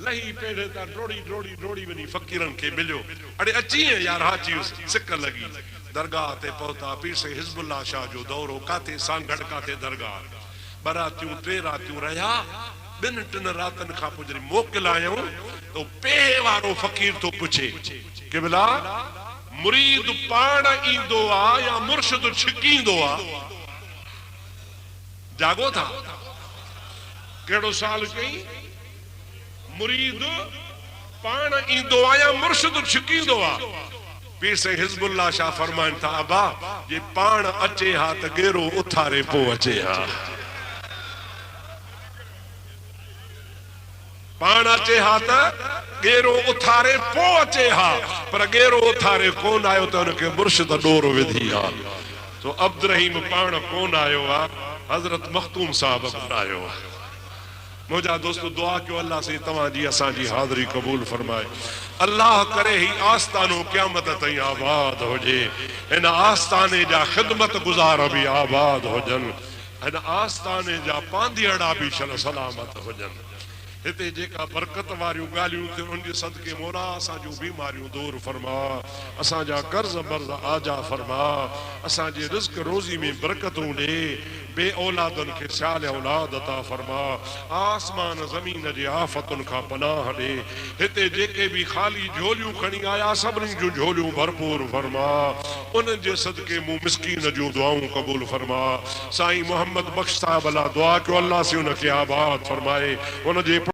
लही पेढ़े था डोड़ी डोड़ी डोड़ी वञी फ़कीरनि खे मिलियो। अड़े अची यार, हा अची सिक लगी। दरगाह ते पहुता। पीर से हिज़्बुल्लाह शाह जो दौरो, काथे सांगड़ काथे दरगाह। बरातियूं 3 रातियूं रहिया। 2-3 रातनि खां पोइ जॾहिं मोकिल आयूं तो पेहे वारो फ़कीर तो पुछे कि भला मुरीद पाण ईंदो आ या मुर्शिद छिकींदो आ? जागो था? कहिड़ो साल कई? मुरीद पाण ईंदो आ या मुर्शिद छिकींदो आ? पीर से हिज़्बुल्लाह शाह फरमाइन था, अबा जे पाण अचे हा त गेरो उथारे पो अचे हा। पाण अचे हा त गेरो उथारे पो अचे हा, पर गेरो उथारे कोन आयो त उनखे मुर्शिद डोर विधी हा। तो अब्दुर्रहीम पाण कोन आयो आ, हज़रत मखतूम साहब आयो आ। मुझा दोस्तों दुआ क्यों अल्लाह से तवाजी असांजी हाज़री कबूल फरमाए। अल्लाह करे ही आस्तानो क़यामत ताईं आबाद होजे, इन आस्ताने जा खिदमत गुज़ार भी आबाद होजन, इन आस्ताने जा पांधियड़ा भी शल सलामत होजन। हिते जेका बरकत वारियूं ॻाल्हियूं थियूं उन जे सदके मौला असांजूं बीमारियूं दूर फरमा, असांजा कर्ज मर्ज आजा फरमा, असांजे रिज़्क रोज़ी में बरकतूं ॾे, बे औलादनि खे सियाल औलाद अता फरमा, आसमान ज़मीन जे आफ़तुनि खां पनाह ॾे। हिते जेके भी खाली झोलियूं खणी आया सभिनी जूं झोलियूं भरपूर फरमा, उन्हनि जे सदके मूं मिस्कीन जूं दुआऊं कबूल फरमा। साईं मोहम्मद बख्श साहब अला दुआ कयो अल्लाह से उनखे आबाद फरमाए, उन जे